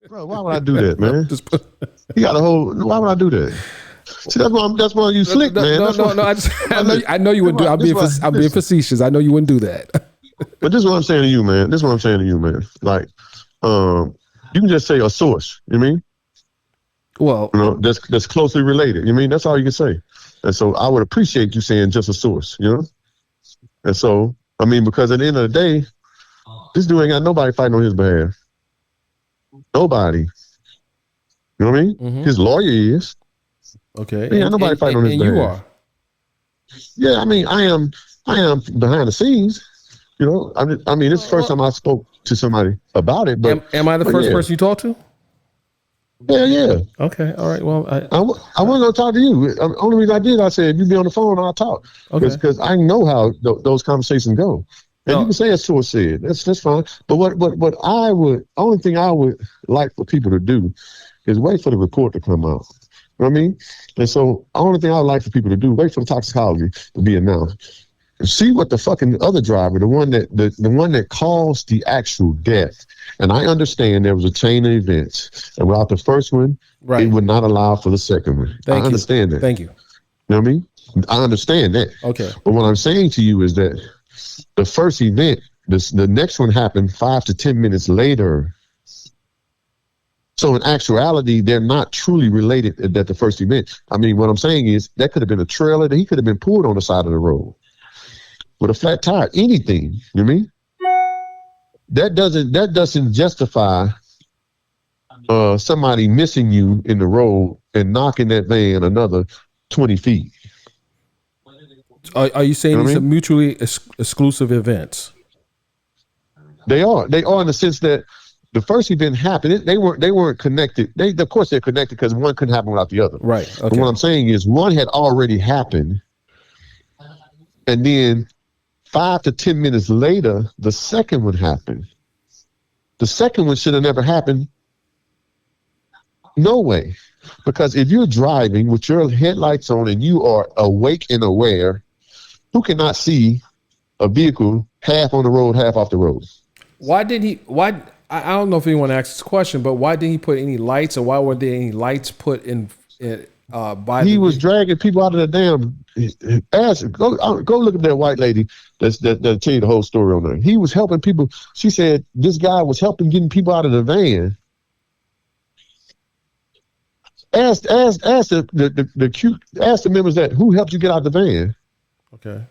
Bro, why would I do that, man? You got a whole. Why would I do that? See, that's why you slick, man. I know you wouldn't do. I'm being facetious. I know you wouldn't do that. But this is what I'm saying to you, man. Like, you can just say a source. You know what I mean? Well, that's closely related. You know what I mean? That's all you can say. And so I would appreciate you saying just a source. You know? And so I mean, because at the end of the day, this dude ain't got nobody fighting on his behalf. Nobody. You know what I mean? Mm-hmm. His lawyer is. Okay. Ain't got nobody fighting on his behalf. And you are. Yeah, I mean, I am behind the scenes. You know, I mean, it's the first time I spoke to somebody about it. But am I the first person you talked to? Yeah. Okay. All right. Well, I wasn't gonna talk to you. The only reason I did, I said, if you be on the phone, I'll talk. Because I know how those conversations go. And you can say a source said. That's fine. But only thing I would like for people to do is wait for the report to come out. You know what I mean? And so the only thing I would like for people to do, wait for the toxicology to be announced. See what the fucking other driver, the one that caused the actual death. And I understand there was a chain of events. And without the first one, it would not allow for the second one. I understand that. Thank you. You know what I mean? I understand that. Okay. But what I'm saying to you is that the first event, the next one happened 5 to 10 minutes later. So in actuality, they're not truly related at the first event. I mean, what I'm saying is that could have been a trailer that he could have been pulled on the side of the road with a flat tire, anything. You know what I mean? That doesn't justify somebody missing you in the road and knocking that van another 20 feet. Are you saying these are mutually exclusive events? They are in the sense that the first event happened. They weren't connected. Of course they're connected because one couldn't happen without the other. Right. Okay. But what I'm saying is one had already happened, and then 5 to 10 minutes later, the second one happened. The second one should have never happened. No way. Because if you're driving with your headlights on and you are awake and aware, who cannot see a vehicle half on the road, half off the road? Why I don't know if anyone asked this question, but why didn't he put any lights, or why weren't there any lights put in by he was dragging people out of the damn ass. Go look at that white lady that tell you the whole story on there. He was helping people. She said this guy was helping getting people out of the van. Ask the members that who helped you get out the van. Okay.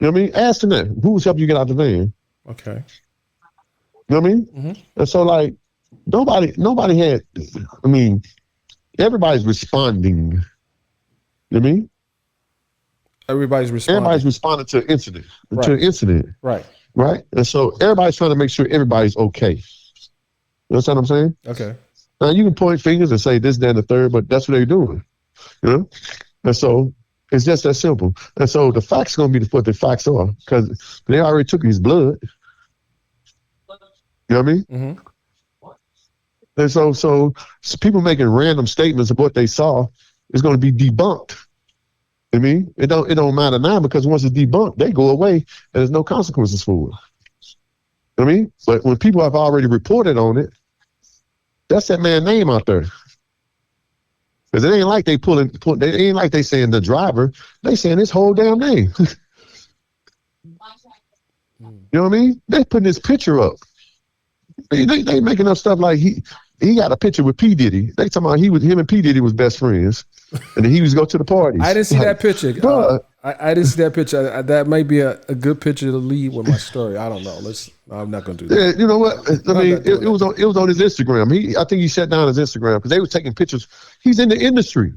You know what I mean? Ask them that. Who's helping you get out the van? Okay. You know what I mean? Mm-hmm. And so like nobody had, I mean, everybody's responding. You know what I mean? Everybody's responding to an incident. To an incident. Right. Right? And so everybody's trying to make sure everybody's okay. You understand what I'm saying? Okay. Now you can point fingers and say this, that, and the third, but that's what they're doing. You know? And so it's just that simple. And so the facts are going to be what the facts are because they already took his blood. You know what I mean? Mm-hmm. And so people making random statements of what they saw is going to be debunked. I mean, it don't matter now because once it's debunked, they go away and there's no consequences for it. You know what I mean? But when people have already reported on it, that's that man's name out there. Because it ain't like they it ain't like they saying the driver, they saying his whole damn name. You know what I mean? They putting his picture up. They making up stuff like he got a picture with P. Diddy. They talking about him and P. Diddy was best friends. And then he was go to the parties. I didn't see that picture. I didn't see that picture. That might be a good picture to lead with my story. I don't know. I'm not going to do that. Yeah, you know what? I mean, it was on his Instagram. I think he shut down his Instagram because they were taking pictures. He's in the industry.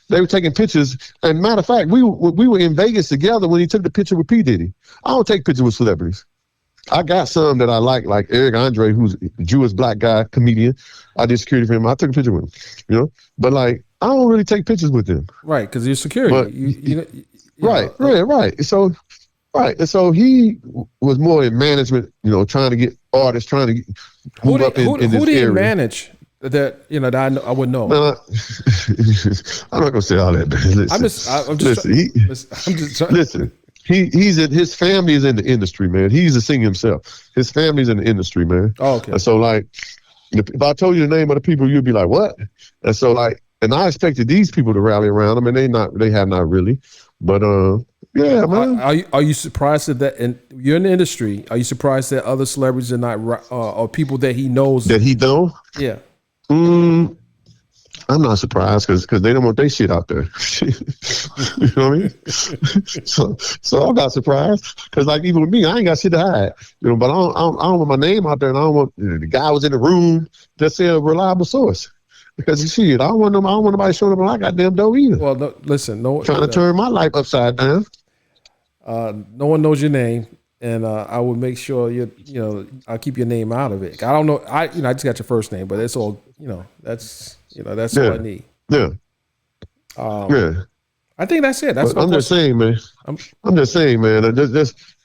They were taking pictures. And matter of fact, we were in Vegas together when he took the picture with P. Diddy. I don't take pictures with celebrities. I got some that I like Eric Andre, who's a Jewish black guy, comedian. I did security for him. I took a picture with him, you know. But like, I don't really take pictures with him. Right, because you're security. Right. So, and so he was more in management, you know, trying to get artists, trying to move up in this area. Who did he manage that I would know? Man, I'm not gonna say all that, man. Listen. His family is in the industry, man. He's a singer himself. His family's in the industry, man. Oh, okay. And so like, If I told you the name of the people, you'd be like, what? And so like, and I expected these people to rally around them, and they have not really. But yeah, man. Are you surprised that and you're in the industry? Are you surprised that other celebrities are not or people that he knows that he don't? Yeah. I'm not surprised because they don't want their shit out there. You know what I mean? so I'm not surprised because like even with me, I ain't got shit to hide. You know, but I don't want my name out there, and I don't want the guy was in the room. Just say a reliable source. Because you see it, I don't want nobody showing up on my goddamn door either. Well, no, listen, trying to turn my life upside down. No one knows your name, and I will make sure I'll keep your name out of it. I don't know, I just got your first name, but it's all that's all I need. Yeah. Yeah. I think that's it. That's I'm just saying, man. I'm just saying, man.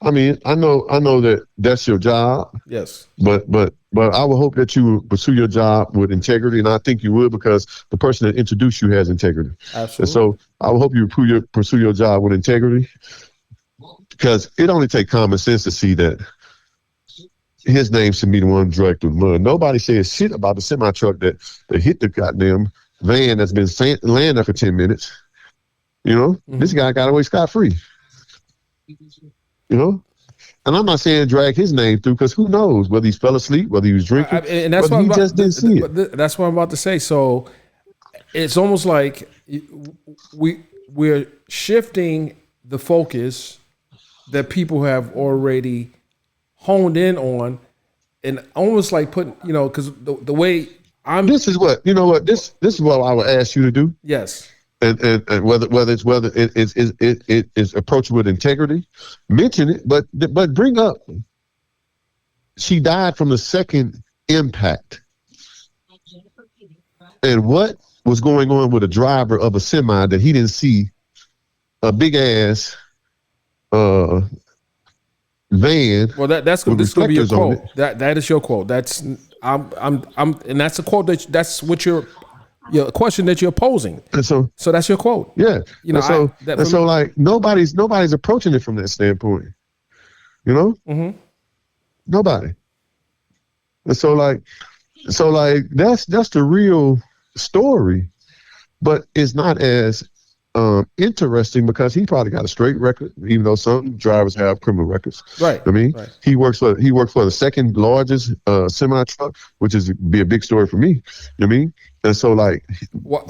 I mean, I know that that's your job. Yes. But I would hope that you pursue your job with integrity, and I think you would because the person that introduced you has integrity. Absolutely. And so I would hope you pursue your job with integrity because it only takes common sense to see that his name should be the one dragged through the mud. Nobody says shit about the semi truck that hit the goddamn van that's been laying there for 10 minutes. You know, This guy got away scot-free. You know? And I'm not saying drag his name through because who knows whether he fell asleep, whether he was drinking, and that's whether he just didn't see it. That's what I'm about to say. So it's almost like we're shifting the focus that people have already honed in on, and almost like putting, because the way I'm. This is what this is what I would ask you to do. Yes. And whether it is approached with integrity, mention it, but bring up she died from the second impact, and what was going on with a driver of a semi that he didn't see a big ass van. Well, that's going to be your quote. That is your quote. That's and that's a quote that's what you're. Your question that you're posing, and so that's your quote. Yeah, so like nobody's approaching it from that standpoint, Nobody. And so like that's the real story, but it's not as interesting because he probably got a straight record, even though some drivers have criminal records. Right. I mean, right. He worked for the second largest semi truck, which is be a big story for me. You know what I mean? And so, like,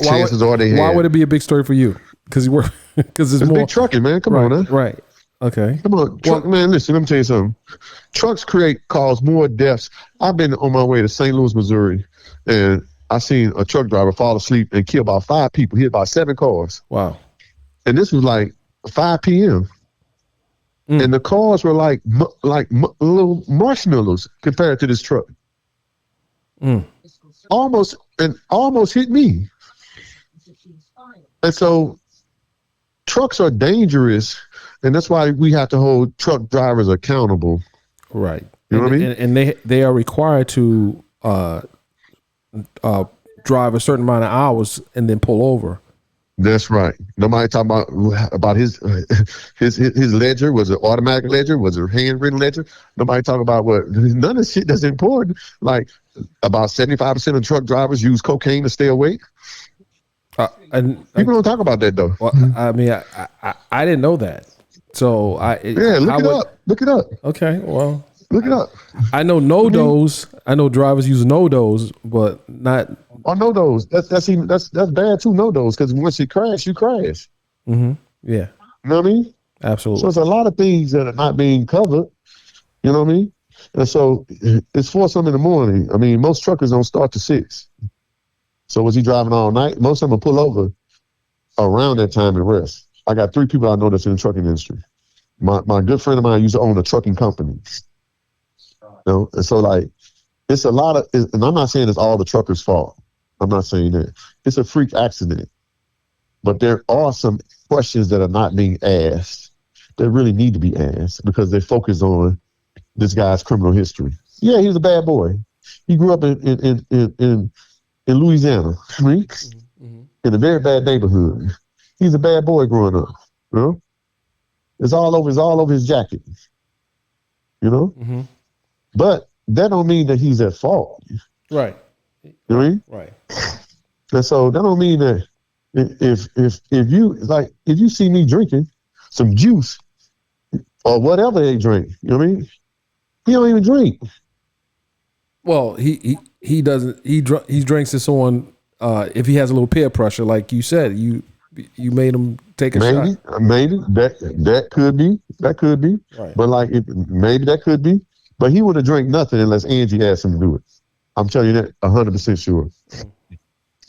chances are they. Why would it be a big story for you? Because it's more big trucking, man. Come on, man. Right. Okay. Come on, man. Listen, let me tell you something. Trucks cause more deaths. I've been on my way to St. Louis, Missouri, and I seen a truck driver fall asleep and kill about 5 people. Hit about 7 cars. Wow. And this was like 5 p.m. And the cars were like little marshmallows compared to this truck. Almost hit me. And so trucks are dangerous, and that's why we have to hold truck drivers accountable. Right. You know what I mean? And they are required to drive a certain amount of hours and then pull over. That's right. Nobody talking about his ledger. Was it automatic ledger? Was it handwritten ledger? Nobody talking about none of the shit that's important. Like about 75% of truck drivers use cocaine to stay awake. And people don't talk about that though. Well, I mean, I didn't know that. So look it up. Okay, well, look it up. I know no-dos. I know drivers use no-dos, but not. Oh, no-dos. That's bad too. No-dos, because once you crash, you crash. Mm-hmm. Yeah. You know what I mean? Absolutely. So it's a lot of things that are not being covered. You know what I mean? And so it's 4 something in the morning. I mean, most truckers don't start to 6. So was he driving all night? Most of them will pull over around that time and rest. I got 3 people I know that's in the trucking industry. My good friend of mine used to own a trucking company. And so like it's a lot of, and I'm not saying it's all the truckers' fault. I'm not saying that. It's a freak accident. But there are some questions that are not being asked that really need to be asked because they focus on this guy's criminal history. Yeah, he was a bad boy. He grew up in Louisiana, in a very bad neighborhood. He's a bad boy growing up. It's all over his jacket. But that don't mean that he's at fault. Right. You know what I mean? Right. And so that don't mean that if you see me drinking some juice or whatever they drink, you know what I mean? He don't even drink. Well, he doesn't. He drinks this on if he has a little peer pressure, like you said. You made him take a shot. Maybe that could be. That could be. Right. But like maybe that could be. But he would have drank nothing unless Angie asked him to do it. I'm telling you that 100% sure.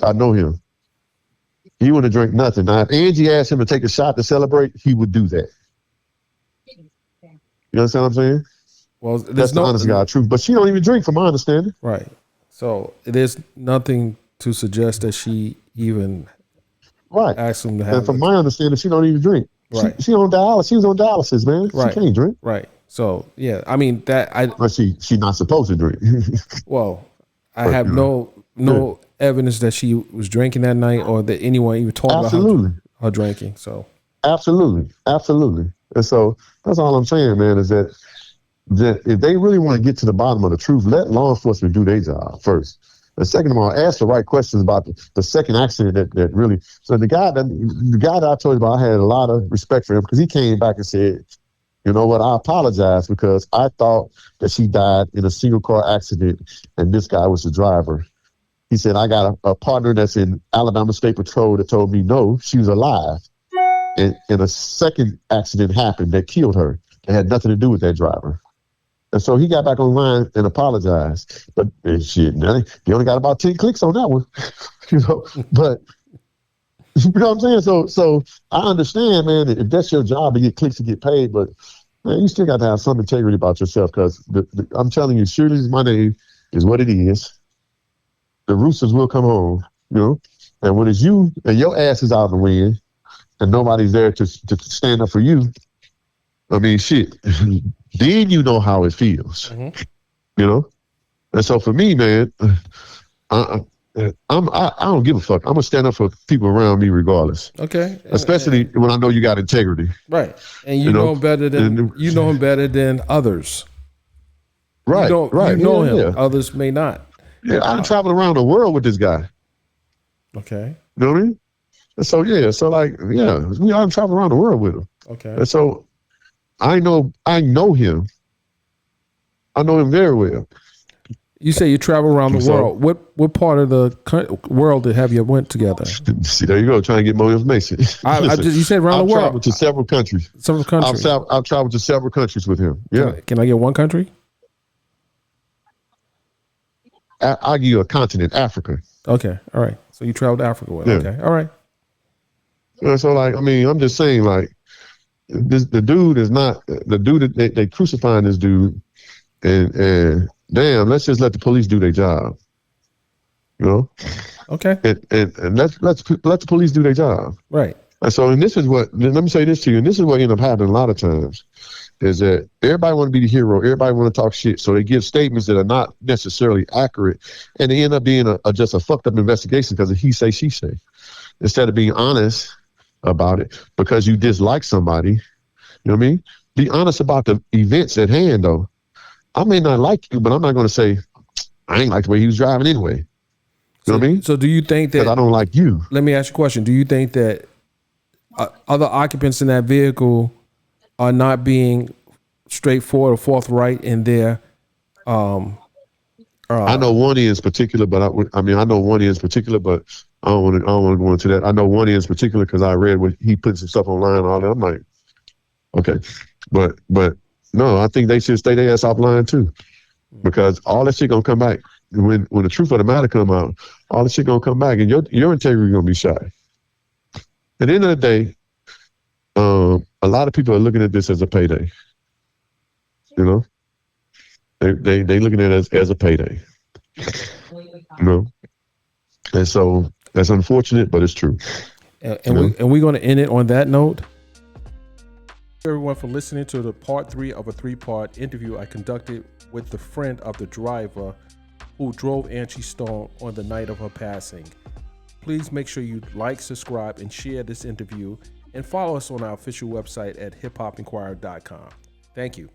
I know him. He would have drank nothing. Now, if Angie asked him to take a shot to celebrate, he would do that. You understand what I'm saying? Well, that's the honest God truth. But she don't even drink, from my understanding. Right. So there's nothing to suggest that she even asked him to have. And from my understanding, she don't even drink. Right. She on dialysis. She was on dialysis, man. Right. She can't drink. Right. So yeah, I mean that But she not supposed to drink. Well, I have no evidence that she was drinking that night or that anyone even talked about her drinking. So absolutely. And so that's all I'm saying, man, is that if they really want to get to the bottom of the truth, let law enforcement do their job first. And second of all, ask the right questions about the second accident that really. So the guy that I told you about, I had a lot of respect for him because he came back and said, you know what, I apologize because I thought that she died in a single car accident and this guy was the driver. He said, I got a partner that's in Alabama State Patrol that told me no, she was alive. And a second accident happened that killed her. It had nothing to do with that driver. And so he got back online and apologized. But shit, he only got about 10 clicks on that one. But you know what I'm saying? So I understand, man, if that's your job to get clicks to get paid, but man, you still got to have some integrity about yourself because I'm telling you, Shirley's my name is what it is. The roosters will come home, and when it's you and your ass is out in the wind and nobody's there to stand up for you, I mean, shit, then you know how it feels, And so for me, man, I don't give a fuck. I'm gonna stand up for people around me regardless. Okay. Especially when I know you got integrity. Right. And you know him better than others. Right. You know him. Yeah. Others may not. Yeah, I've traveled around the world with this guy. Okay. You know what I mean? And so we all travel around the world with him. Okay. And so I know him. I know him very well. You say you travel around the world. What part of the world have you went together? See, there you go, trying to get more information. You said around the world. I've traveled to several countries. I've traveled to several countries with him. Yeah. Can I get one country? I'll give you a continent, Africa. Okay. All right. So you traveled to Africa with him. Okay. All right. So, I'm just saying, the dude is not the dude that they crucifying this dude, and damn, let's just let the police do their job. Okay. And let the police do their job. Right. And so, let me say this to you, and this is what ended up happening a lot of times, is that everybody want to be the hero, everybody want to talk shit, so they give statements that are not necessarily accurate, and they end up being just a fucked up investigation because of he say, she say, instead of being honest about it because you dislike somebody. You know what I mean? Be honest about the events at hand, though. I may not like you, but I'm not going to say I ain't like the way he was driving anyway. You know what I mean? So do you think that I don't like you? Let me ask you a question. Do you think that other occupants in that vehicle are not being straightforward or forthright in their? I know one is particular, but I know one is particular, but I don't want to go into that. I know one is particular because I read what he put some stuff online and all that. I'm like, okay, but no, I think they should stay their ass offline too, because all that shit gonna come back when the truth of the matter come out. All that shit gonna come back, and your integrity gonna be shot. At the end of the day, a lot of people are looking at this as a payday. They looking at it as a payday. And so that's unfortunate, but it's true. And we're going to end it on that note. Thank you everyone for listening to the part 3 of a 3-part interview I conducted with the friend of the driver who drove Angie Stone on the night of her passing. Please make sure you like, subscribe, and share this interview, and follow us on our official website at hiphopinquirer.com. Thank you.